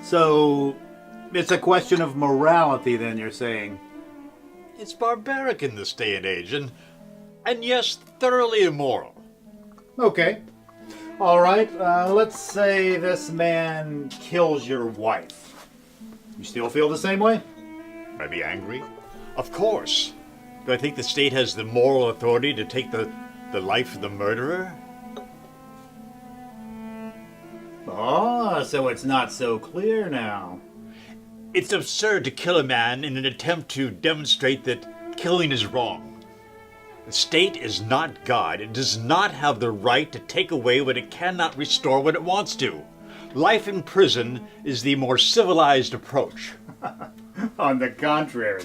So, it's a question of morality then, you're saying? It's barbaric in this day and age, and yes, thoroughly immoral. Okay. All right, let's say this man kills your wife. You still feel the same way? I'd be angry. Of course. Do I think the state has the moral authority to take the life of the murderer? Oh, so it's not so clear now. It's absurd to kill a man in an attempt to demonstrate that killing is wrong. The state is not God. It does not have the right to take away what it cannot restore when it wants to. Life in prison is the more civilized approach. On the contrary,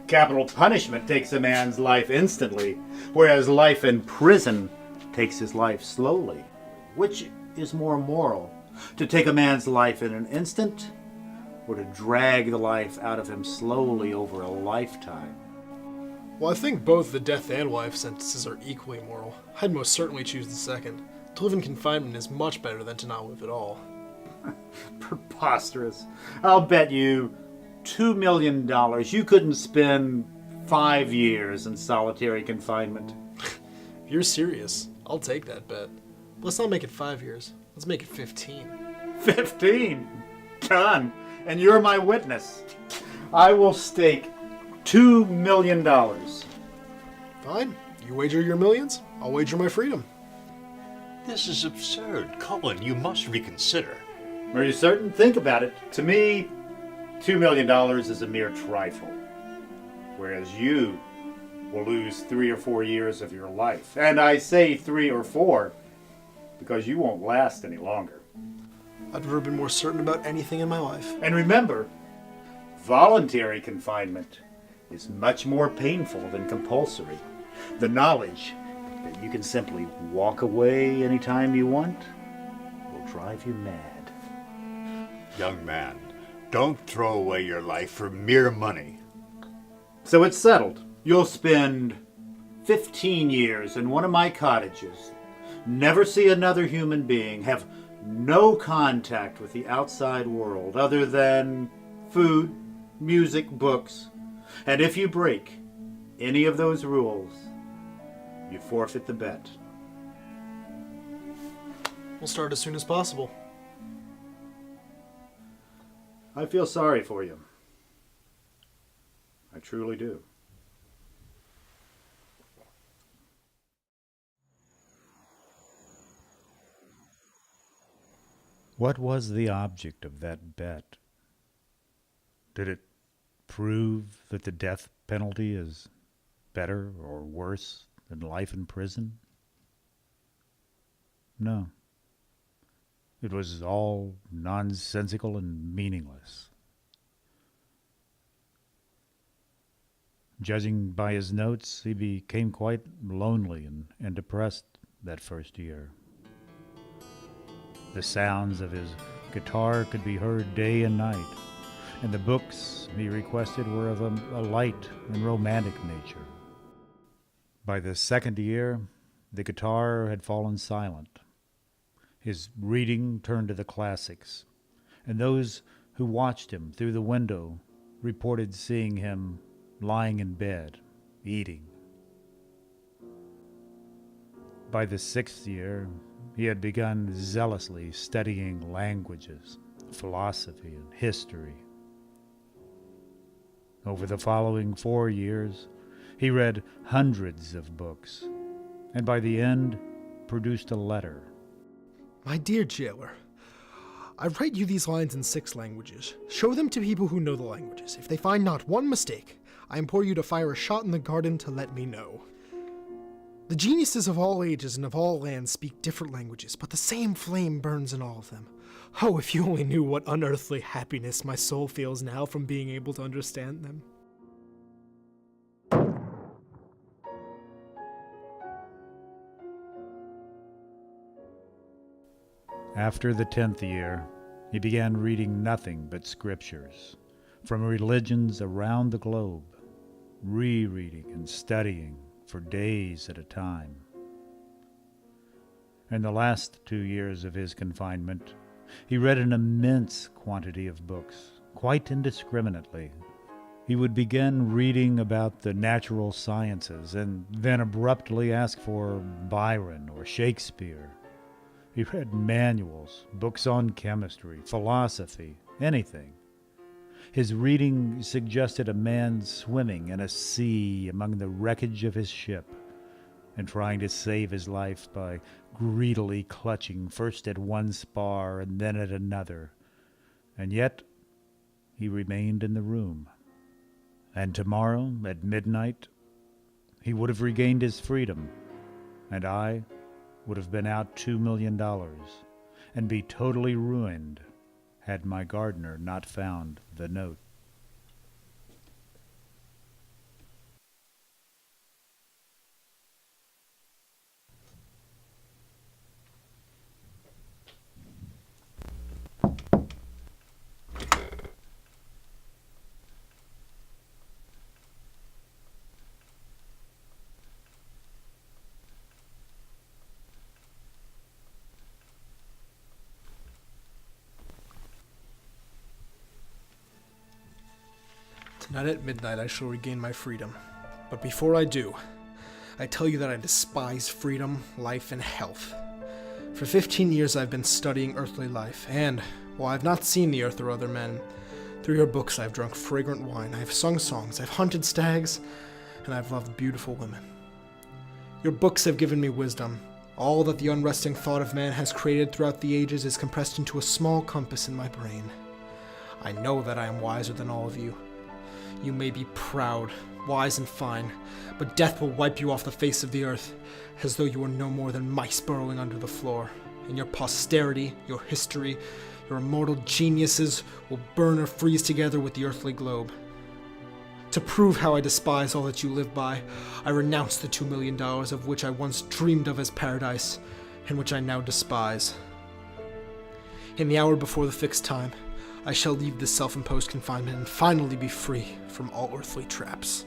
capital punishment takes a man's life instantly, whereas life in prison takes his life slowly. Which is more moral? To take a man's life in an instant, or to drag the life out of him slowly over a lifetime? Well, I think both the death and life sentences are equally immoral. I'd most certainly choose the second. To live in confinement is much better than to not live at all. Preposterous. I'll bet you $2 million you couldn't spend 5 years in solitary confinement. If you're serious, I'll take that bet. Let's not make it 5 years. Let's make it 15. 15? Done. And you're my witness. I will stake $2 million. Fine. You wager your millions, I'll wager my freedom. This is absurd. Cullen, you must reconsider. Are you certain? Think about it. To me, $2 million is a mere trifle. Whereas you will lose 3 or 4 years of your life. And I say 3 or 4 because you won't last any longer. I've never been more certain about anything in my life. And remember, voluntary confinement is much more painful than compulsory. The knowledge that you can simply walk away anytime you want will drive you mad. Young man, don't throw away your life for mere money. So it's settled. You'll spend 15 years in one of my cottages, never see another human being, have no contact with the outside world other than food, music, books. And if you break any of those rules, you forfeit the bet. We'll start as soon as possible. I feel sorry for you. I truly do. What was the object of that bet? Did it prove that the death penalty is better or worse than life in prison? No. It was all nonsensical and meaningless. Judging by his notes, he became quite lonely and depressed that first year. The sounds of his guitar could be heard day and night, and the books he requested were of a light and romantic nature. By the second year, the guitar had fallen silent. His reading turned to the classics, and those who watched him through the window reported seeing him lying in bed, eating. By the sixth year, he had begun zealously studying languages, philosophy, and history. Over the following 4 years, he read hundreds of books, and by the end, produced a letter. My dear jailer, I write you these lines in 6 languages. Show them to people who know the languages. If they find not one mistake, I implore you to fire a shot in the garden to let me know. The geniuses of all ages and of all lands speak different languages, but the same flame burns in all of them. Oh, if you only knew what unearthly happiness my soul feels now from being able to understand them. After the 10th year, he began reading nothing but scriptures from religions around the globe, rereading and studying for days at a time. In the last 2 years of his confinement, He read an immense quantity of books, quite indiscriminately. He would begin reading about the natural sciences and then abruptly ask for Byron or Shakespeare. He read manuals, books on chemistry, philosophy, anything. His reading suggested a man swimming in a sea among the wreckage of his ship and trying to save his life by greedily clutching first at one spar and then at another. And yet he remained in the room. And tomorrow, at midnight, he would have regained his freedom, and I would have been out $2 million and be totally ruined had my gardener not found the note. Tonight at midnight I shall regain my freedom. But before I do, I tell you that I despise freedom, life, and health. For 15 years I've been studying earthly life, and, while I've not seen the earth or other men, through your books I've drunk fragrant wine, I've sung songs, I've hunted stags, and I've loved beautiful women. Your books have given me wisdom. All that the unresting thought of man has created throughout the ages is compressed into a small compass in my brain. I know that I am wiser than all of you. You may be proud, wise, and fine, but death will wipe you off the face of the earth, as though you were no more than mice burrowing under the floor. And your posterity, your history, your immortal geniuses will burn or freeze together with the earthly globe. To prove how I despise all that you live by, I renounce the $2 million of which I once dreamed of as paradise, and which I now despise. In the hour before the fixed time, I shall leave this self-imposed confinement and finally be free from all earthly traps.